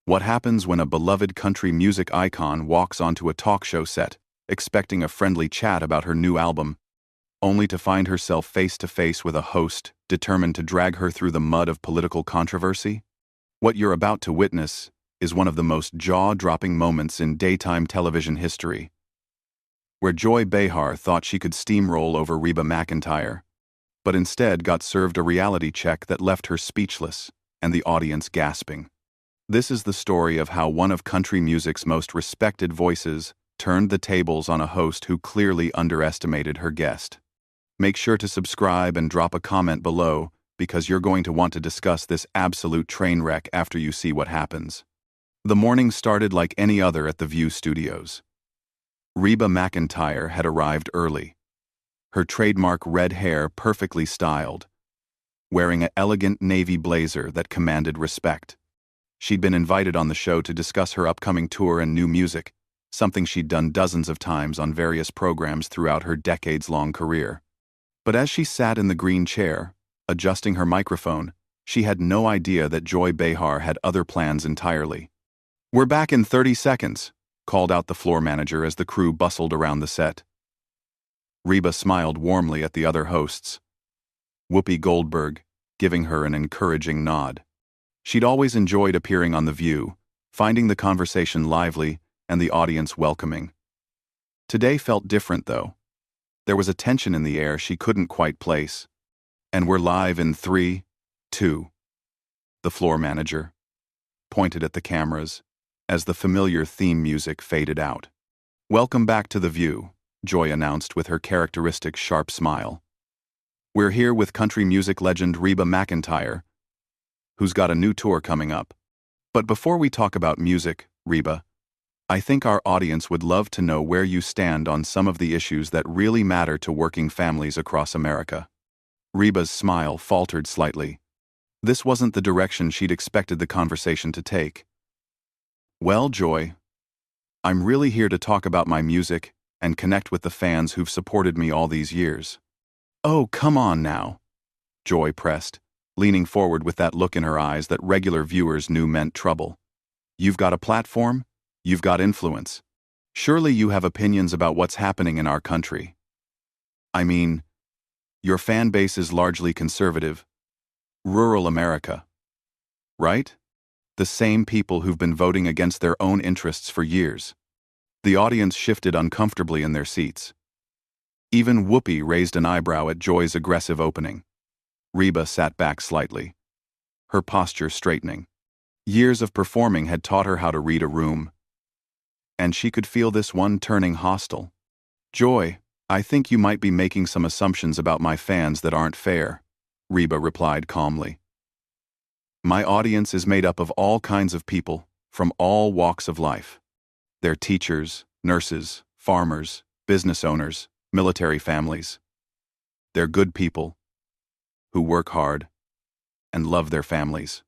What happens when a beloved country music icon walks onto a talk show set, expecting a friendly chat about her new album, only to find herself face to face with a host determined to drag her through the mud of political controversy? What you're about to witness is one of the most jaw-dropping moments in daytime television history, where Joy Behar thought she could steamroll over Reba McEntire, but instead got served a reality check that left her speechless and the audience gasping. This is the story of how one of country music's most respected voices turned the tables on a host who clearly underestimated her guest. Make sure to subscribe and drop a comment below, because you're going to want to discuss this absolute train wreck after you see what happens. The morning started like any other at the View studios. Reba McEntire had arrived early, her trademark red hair perfectly styled, wearing an elegant navy blazer that commanded respect. She'd been invited on the show to discuss her upcoming tour and new music, something she'd done dozens of times on various programs throughout her decades-long career. But as she sat in the green chair, adjusting her microphone, she had no idea that Joy Behar had other plans entirely. "We're back in 30 seconds, called out the floor manager as the crew bustled around the set. Reba smiled warmly at the other hosts, Whoopi Goldberg giving her an encouraging nod. She'd always enjoyed appearing on The View, finding the conversation lively and the audience welcoming. Today felt different, though. There was a tension in the air she couldn't quite place. "And we're live in 3, 2. The floor manager pointed at the cameras as the familiar theme music faded out. "Welcome back to The View," Joy announced with her characteristic sharp smile. "We're here with country music legend Reba McEntire, who's got a new tour coming up. But before we talk about music, Reba, I think our audience would love to know where you stand on some of the issues that really matter to working families across America." Reba's smile faltered slightly. This wasn't the direction she'd expected the conversation to take. "Well, Joy, I'm really here to talk about my music and connect with the fans who've supported me all these years." "Oh, come on now," Joy pressed, leaning forward with that look in her eyes that regular viewers knew meant trouble. "You've got a platform, you've got influence. Surely you have opinions about what's happening in our country. I mean, your fan base is largely conservative, rural America, right? The same people who've been voting against their own interests for years." The audience shifted uncomfortably in their seats. Even Whoopi raised an eyebrow at Joy's aggressive opening. Reba sat back slightly, her posture straightening. Years of performing had taught her how to read a room, and she could feel this one turning hostile. "Joy, I think you might be making some assumptions about my fans that aren't fair," Reba replied calmly. "My audience is made up of all kinds of people, from all walks of life. They're teachers, nurses, farmers, business owners, military families. They're good people who work hard and love their families.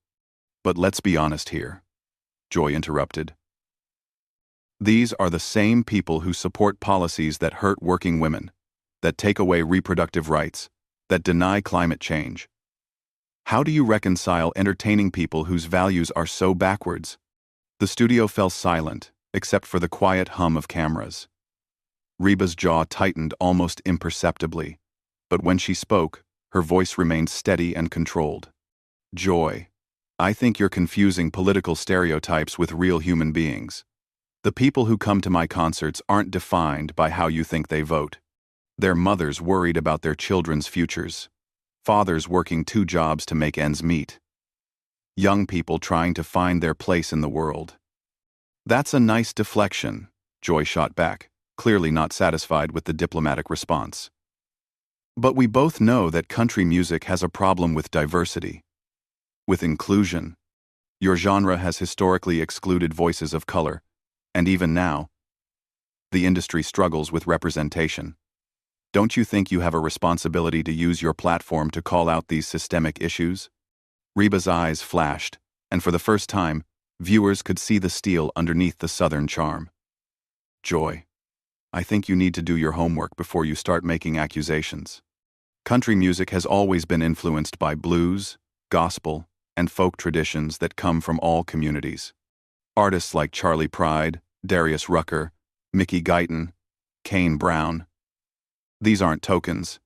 But let's be honest here," Joy interrupted. "These are the same people who support policies that hurt working women, that take away reproductive rights, that deny climate change. How do you reconcile entertaining people whose values are so backwards?" The studio fell silent, except for the quiet hum of cameras. Reba's jaw tightened almost imperceptibly, but when she spoke, her voice remained steady and controlled. "Joy, I think you're confusing political stereotypes with real human beings. The people who come to my concerts aren't defined by how you think they vote. They're mothers worried about their children's futures, fathers working 2 jobs to make ends meet, young people trying to find their place in the world." "That's a nice deflection," Joy shot back, clearly not satisfied with the diplomatic response. "But we both know that country music has a problem with diversity, with inclusion. Your genre has historically excluded voices of color, and even now, the industry struggles with representation. Don't you think you have a responsibility to use your platform to call out these systemic issues?" Reba's eyes flashed, and for the first time, viewers could see the steel underneath the Southern charm. "Joy, I think you need to do your homework before you start making accusations. Country music has always been influenced by blues, gospel, and folk traditions that come from all communities. Artists like Charlie Pride, Darius Rucker, Mickey Guyton, Kane Brown. These aren't tokens.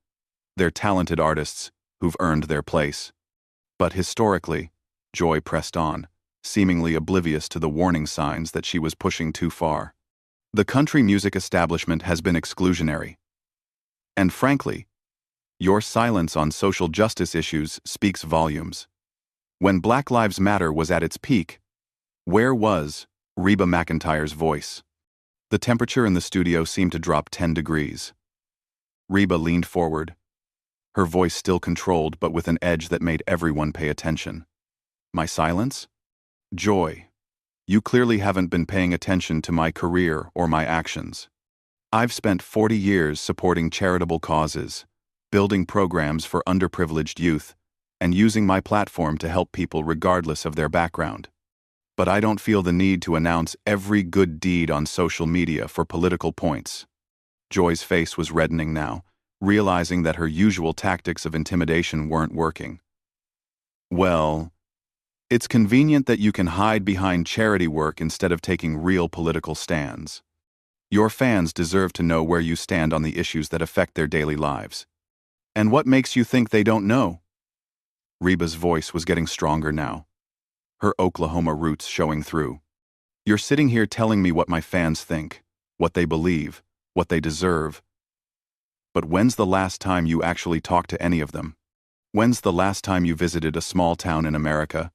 They're talented artists who've earned their place. But historically, Joy pressed on, seemingly oblivious to the warning signs that she was pushing too far. The country music establishment has been exclusionary. And frankly, your silence on social justice issues speaks volumes. When Black Lives Matter was at its peak, where was Reba McEntire's voice? The temperature in the studio seemed to drop 10 degrees. Reba leaned forward, her voice still controlled but with an edge that made everyone pay attention. My silence? Joy, you clearly haven't been paying attention to my career or my actions. I've spent 40 years supporting charitable causes, building programs for underprivileged youth, and using my platform to help people regardless of their background. But I don't feel the need to announce every good deed on social media for political points. Joy's face was reddening now, realizing that her usual tactics of intimidation weren't working. Well, it's convenient that you can hide behind charity work instead of taking real political stands. Your fans deserve to know where you stand on the issues that affect their daily lives. And what makes you think they don't know? Reba's voice was getting stronger now, her Oklahoma roots showing through. You're sitting here telling me what my fans think, what they believe, what they deserve. But when's the last time you actually talked to any of them? When's the last time you visited a small town in America,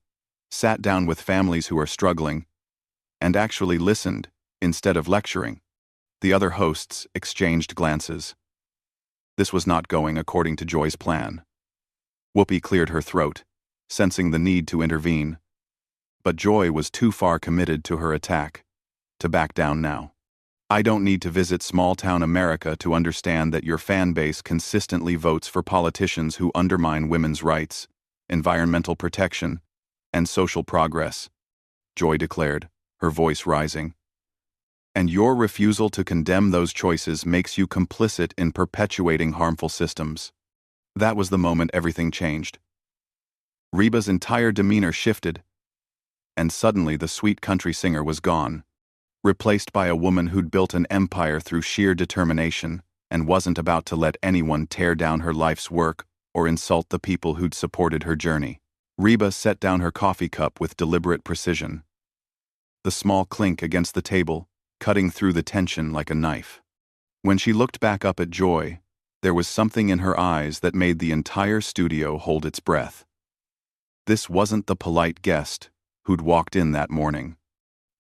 sat down with families who are struggling, and actually listened instead of lecturing? The other hosts exchanged glances. This was not going according to Joy's plan. Whoopi cleared her throat, sensing the need to intervene. But Joy was too far committed to her attack to back down now. I don't need to visit small-town America to understand that your fan base consistently votes for politicians who undermine women's rights, environmental protection, and social progress, Joy declared, her voice rising. And your refusal to condemn those choices makes you complicit in perpetuating harmful systems. That was the moment everything changed. Reba's entire demeanor shifted, and suddenly the sweet country singer was gone, replaced by a woman who'd built an empire through sheer determination and wasn't about to let anyone tear down her life's work or insult the people who'd supported her journey. Reba set down her coffee cup with deliberate precision, the small clink against the table cutting through the tension like a knife. When she looked back up at Joy, there was something in her eyes that made the entire studio hold its breath. This wasn't the polite guest who'd walked in that morning.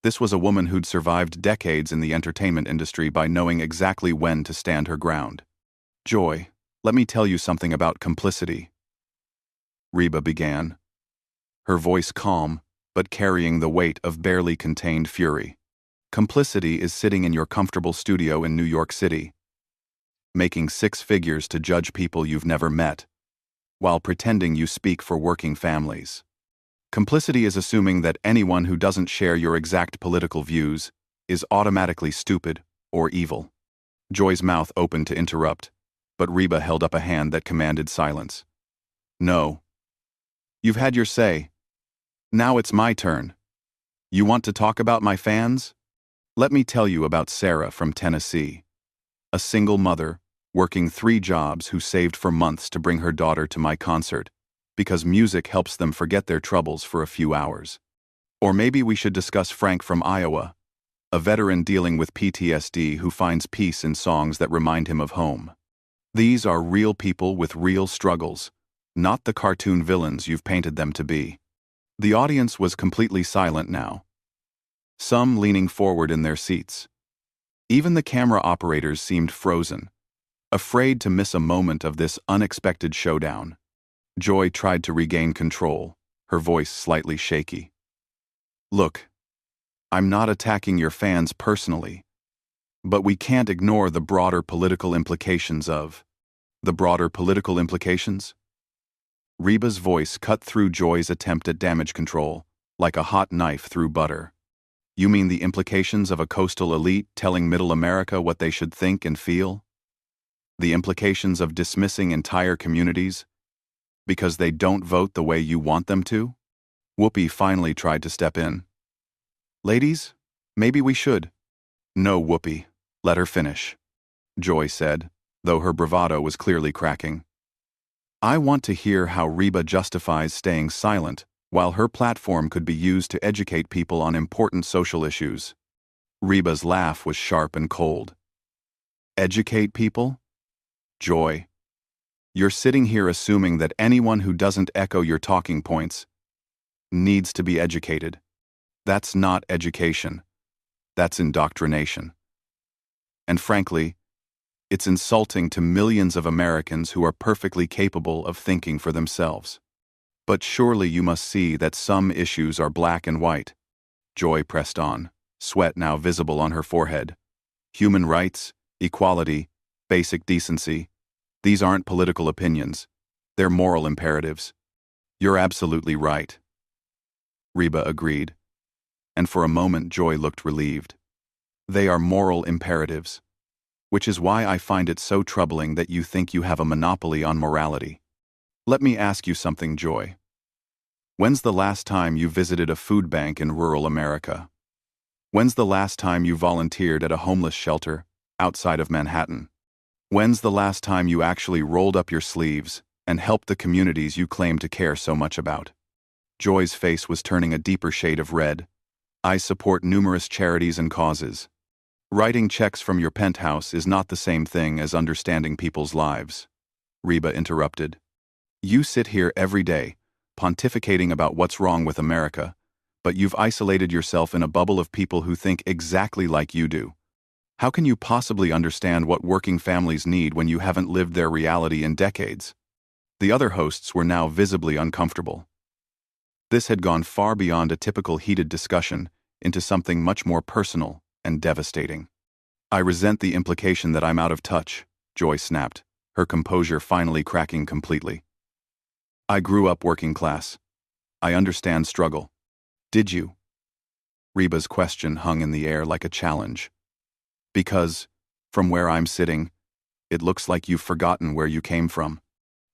This was a woman who'd survived decades in the entertainment industry by knowing exactly when to stand her ground. Joy, let me tell you something about complicity, Reba began, her voice calm but carrying the weight of barely contained fury. Complicity is sitting in your comfortable studio in New York City, making 6 figures to judge people you've never met, while pretending you speak for working families. Complicity is assuming that anyone who doesn't share your exact political views is automatically stupid or evil. Joy's mouth opened to interrupt, but Reba held up a hand that commanded silence. No. You've had your say. Now it's my turn. You want to talk about my fans? Let me tell you about Sarah from Tennessee, a single mother working 3 jobs who saved for months to bring her daughter to my concert because music helps them forget their troubles for a few hours. Or maybe we should discuss Frank from Iowa, a veteran dealing with PTSD who finds peace in songs that remind him of home. These are real people with real struggles, not the cartoon villains you've painted them to be. The audience was completely silent now, some leaning forward in their seats. Even the camera operators seemed frozen, afraid to miss a moment of this unexpected showdown. Joy tried to regain control, her voice slightly shaky. Look, I'm not attacking your fans personally, but we can't ignore the broader political implications of... The broader political implications? Reba's voice cut through Joy's attempt at damage control, like a hot knife through butter. You mean the implications of a coastal elite telling Middle America what they should think and feel? The implications of dismissing entire communities because they don't vote the way you want them to? Whoopi finally tried to step in. Ladies, maybe we should. No, Whoopi. Let her finish, Joy said, though her bravado was clearly cracking. I want to hear how Reba justifies staying silent while her platform could be used to educate people on important social issues. Reba's laugh was sharp and cold. Educate people? Joy. You're sitting here assuming that anyone who doesn't echo your talking points needs to be educated. That's not education. That's indoctrination. And frankly, it's insulting to millions of Americans who are perfectly capable of thinking for themselves. But surely you must see that some issues are black and white. Joy pressed on, sweat now visible on her forehead. Human rights, equality, basic decency. These aren't political opinions. They're moral imperatives. You're absolutely right. Reba agreed. And for a moment Joy looked relieved. They are moral imperatives. Which is why I find it so troubling that you think you have a monopoly on morality. Let me ask you something, Joy. When's the last time you visited a food bank in rural America? When's the last time you volunteered at a homeless shelter outside of Manhattan? When's the last time you actually rolled up your sleeves and helped the communities you claim to care so much about? Joy's face was turning a deeper shade of red. I support numerous charities and causes. Writing checks from your penthouse is not the same thing as understanding people's lives. Reba interrupted. You sit here every day, pontificating about what's wrong with America, but you've isolated yourself in a bubble of people who think exactly like you do. How can you possibly understand what working families need when you haven't lived their reality in decades? The other hosts were now visibly uncomfortable. This had gone far beyond a typical heated discussion into something much more personal and devastating. I resent the implication that I'm out of touch, Joy snapped, her composure finally cracking completely. I grew up working class. I understand struggle. Did you? Reba's question hung in the air like a challenge. Because, from where I'm sitting, it looks like you've forgotten where you came from.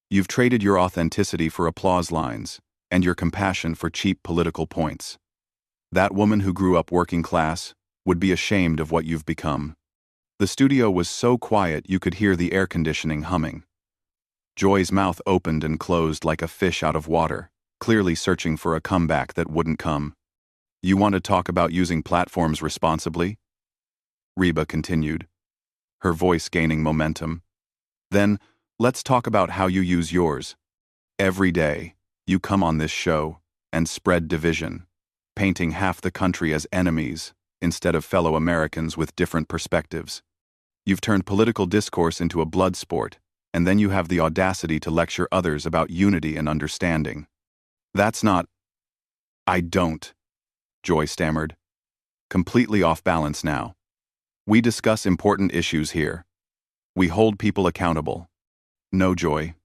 You've traded your authenticity for applause lines, and your compassion for cheap political points. That woman who grew up working class would be ashamed of what you've become. The studio was so quiet you could hear the air conditioning humming. Joy's mouth opened and closed like a fish out of water, clearly searching for a comeback that wouldn't come. You want to talk about using platforms responsibly? Reba continued, her voice gaining momentum. Then, let's talk about how you use yours. Every day, you come on this show and spread division, painting half the country as enemies instead of fellow Americans with different perspectives. You've turned political discourse into a blood sport, and then you have the audacity to lecture others about unity and understanding. That's not... I don't, Joy stammered. Completely off balance now. We discuss important issues here. We hold people accountable. No, Joy.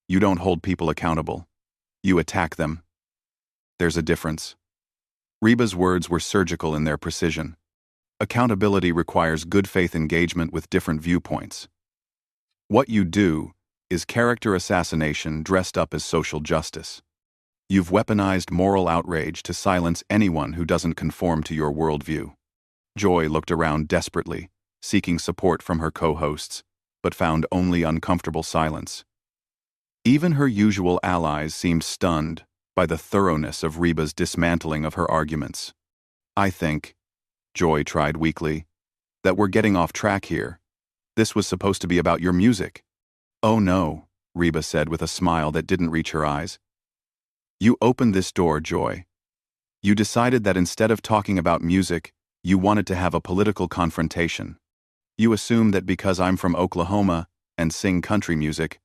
You don't hold people accountable. You attack them. There's a difference. Reba's words were surgical in their precision. Accountability requires good faith engagement with different viewpoints. What you do is character assassination dressed up as social justice. You've weaponized moral outrage to silence anyone who doesn't conform to your worldview. Joy looked around desperately, seeking support from her co-hosts, but found only uncomfortable silence. Even her usual allies seemed stunned by the thoroughness of Reba's dismantling of her arguments. I think, Joy tried weakly, that we're getting off track here. This was supposed to be about your music. Oh no, Reba said with a smile that didn't reach her eyes. You opened this door, Joy. You decided that instead of talking about music, you wanted to have a political confrontation. You assumed that because I'm from Oklahoma and sing country music,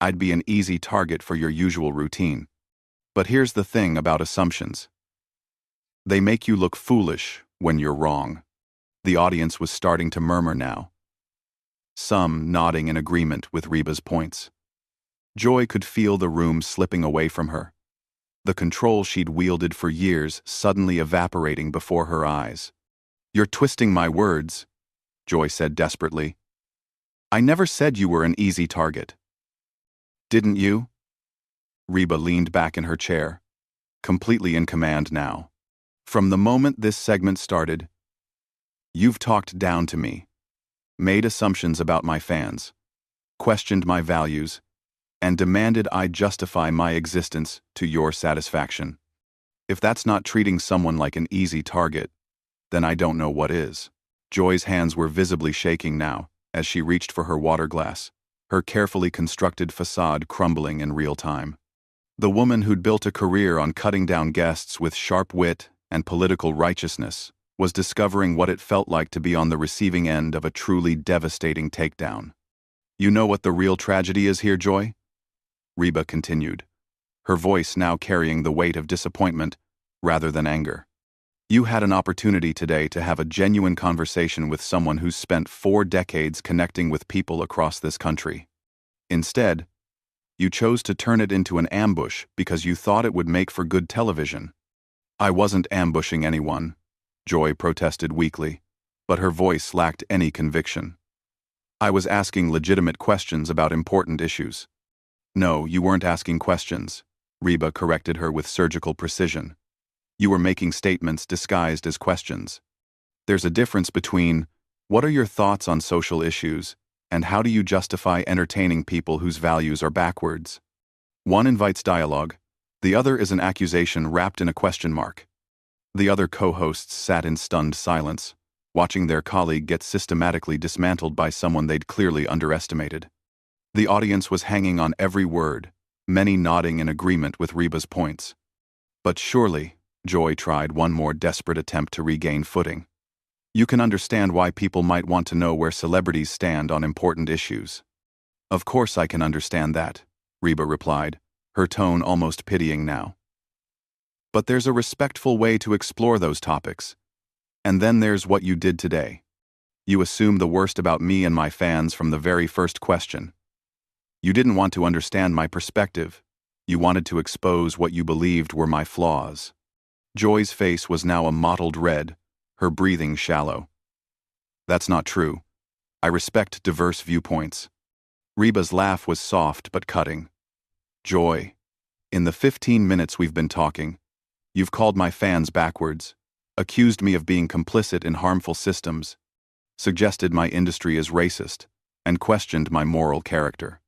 I'd be an easy target for your usual routine. But here's the thing about assumptions. They make you look foolish when you're wrong. The audience was starting to murmur now, some nodding in agreement with Reba's points. Joy could feel the room slipping away from her, the control she'd wielded for years suddenly evaporating before her eyes. You're twisting my words, Joy said desperately. I never said you were an easy target. Didn't you? Reba leaned back in her chair, completely in command now. From the moment this segment started, you've talked down to me, made assumptions about my fans, questioned my values, and demanded I justify my existence to your satisfaction. If that's not treating someone like an easy target, then I don't know what is. Joy's hands were visibly shaking now as she reached for her water glass, her carefully constructed facade crumbling in real time. The woman who'd built a career on cutting down guests with sharp wit and political righteousness was discovering what it felt like to be on the receiving end of a truly devastating takedown. You know what the real tragedy is here, Joy? Reba continued, her voice now carrying the weight of disappointment rather than anger. You had an opportunity today to have a genuine conversation with someone who's spent 4 decades connecting with people across this country. Instead, you chose to turn it into an ambush because you thought it would make for good television. I wasn't ambushing anyone, Joy protested weakly, but her voice lacked any conviction. I was asking legitimate questions about important issues. No, you weren't asking questions, Reba corrected her with surgical precision. You were making statements disguised as questions. There's a difference between, what are your thoughts on social issues, and how do you justify entertaining people whose values are backwards? One invites dialogue, the other is an accusation wrapped in a question mark. The other co-hosts sat in stunned silence, watching their colleague get systematically dismantled by someone they'd clearly underestimated. The audience was hanging on every word, many nodding in agreement with Reba's points. But surely, Joy tried one more desperate attempt to regain footing. You can understand why people might want to know where celebrities stand on important issues. Of course I can understand that, Reba replied, her tone almost pitying now. But there's a respectful way to explore those topics. And then there's what you did today. You assumed the worst about me and my fans from the very first question. You didn't want to understand my perspective. You wanted to expose what you believed were my flaws. Joy's face was now a mottled red, her breathing shallow. That's not true. I respect diverse viewpoints. Reba's laugh was soft but cutting. Joy, in the 15 minutes we've been talking, you've called my fans backwards, accused me of being complicit in harmful systems, suggested my industry is racist, and questioned my moral character.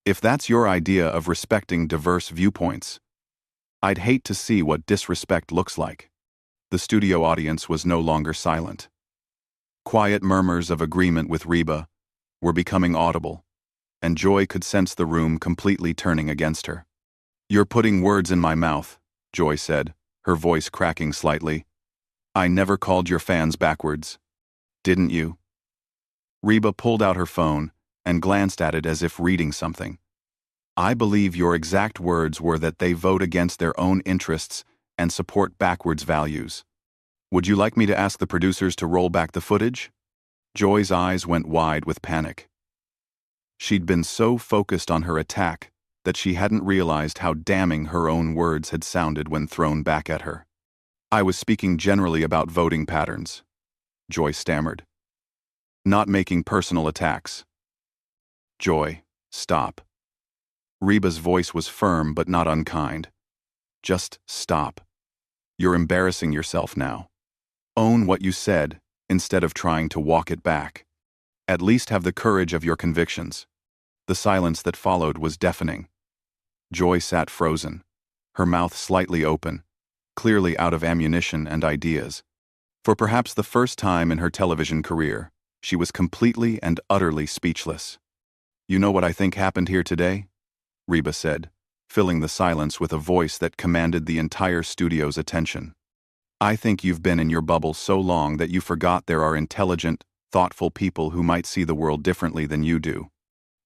If that's your idea of respecting diverse viewpoints, I'd hate to see what disrespect looks like. The studio audience was no longer silent. Quiet murmurs of agreement with Reba were becoming audible, and Joy could sense the room completely turning against her. You're putting words in my mouth, Joy said, her voice cracking slightly. I never called your fans backwards. Didn't you? Reba pulled out her phone and glanced at it as if reading something. I believe your exact words were that they vote against their own interests and support backwards values. Would you like me to ask the producers to roll back the footage? Joy's eyes went wide with panic. She'd been so focused on her attack that she hadn't realized how damning her own words had sounded when thrown back at her. I was speaking generally about voting patterns, Joy stammered. Not making personal attacks. Joy, stop. Reba's voice was firm but not unkind. Just stop. You're embarrassing yourself now. Own what you said instead of trying to walk it back. At least have the courage of your convictions. The silence that followed was deafening. Joy sat frozen, her mouth slightly open, clearly out of ammunition and ideas. For perhaps the first time in her television career, she was completely and utterly speechless. You know what I think happened here today? Reba said, filling the silence with a voice that commanded the entire studio's attention. I think you've been in your bubble so long that you forgot there are intelligent, thoughtful people who might see the world differently than you do.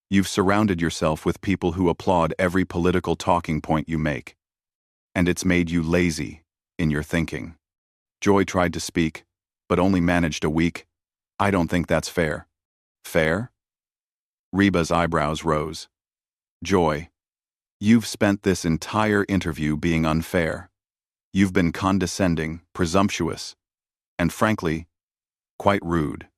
You've surrounded yourself with people who applaud every political talking point you make. And it's made you lazy in your thinking. Joy tried to speak, but only managed a weak, I don't think that's fair. Fair? Reba's eyebrows rose. Joy, you've spent this entire interview being unfair. You've been condescending, presumptuous, and frankly, quite rude.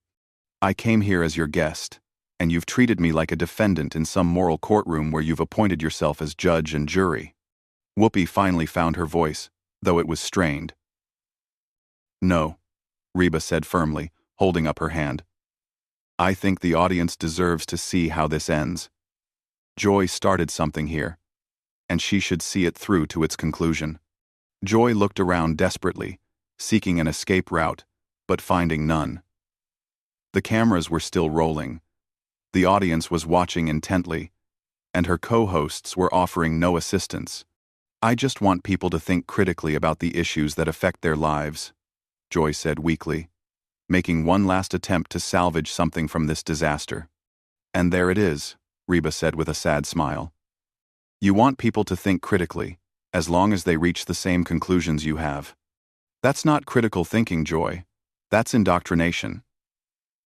I came here as your guest, and you've treated me like a defendant in some moral courtroom where you've appointed yourself as judge and jury. Whoopi finally found her voice, though it was strained. No, Reba said firmly, holding up her hand. I think the audience deserves to see how this ends. Joy started something here, and she should see it through to its conclusion. Joy looked around desperately, seeking an escape route, but finding none. The cameras were still rolling. The audience was watching intently, and her co-hosts were offering no assistance. I just want people to think critically about the issues that affect their lives, Joy said weakly, making one last attempt to salvage something from this disaster. And there it is, Reba said with a sad smile. You want people to think critically, as long as they reach the same conclusions you have. That's not critical thinking, Joy. That's indoctrination.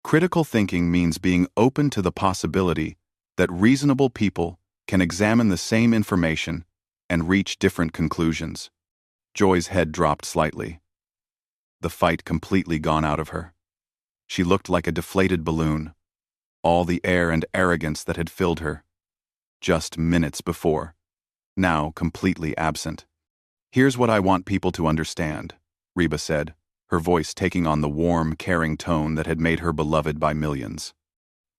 Critical thinking means being open to the possibility that reasonable people can examine the same information and reach different conclusions. Joy's head dropped slightly. The fight completely gone out of her. She looked like a deflated balloon, all the air and arrogance that had filled her just minutes before, now completely absent. Here's what I want people to understand, Reba said, her voice taking on the warm, caring tone that had made her beloved by millions.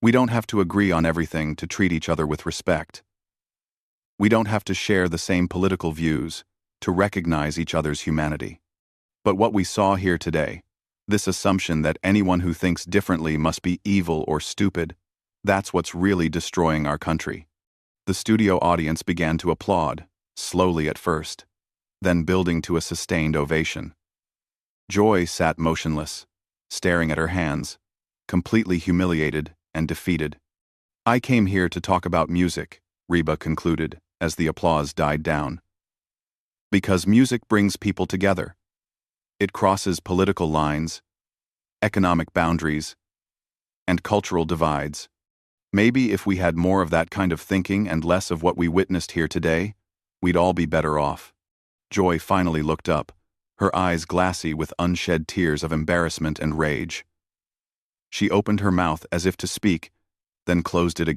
We don't have to agree on everything to treat each other with respect. We don't have to share the same political views to recognize each other's humanity. But what we saw here today, this assumption that anyone who thinks differently must be evil or stupid, that's what's really destroying our country. The studio audience began to applaud, slowly at first, then building to a sustained ovation. Joy sat motionless, staring at her hands, completely humiliated and defeated. I came here to talk about music, Reba concluded as the applause died down. Because music brings people together. It crosses political lines, economic boundaries, and cultural divides. Maybe if we had more of that kind of thinking and less of what we witnessed here today, we'd all be better off. Joy finally looked up, her eyes glassy with unshed tears of embarrassment and rage. She opened her mouth as if to speak, then closed it again.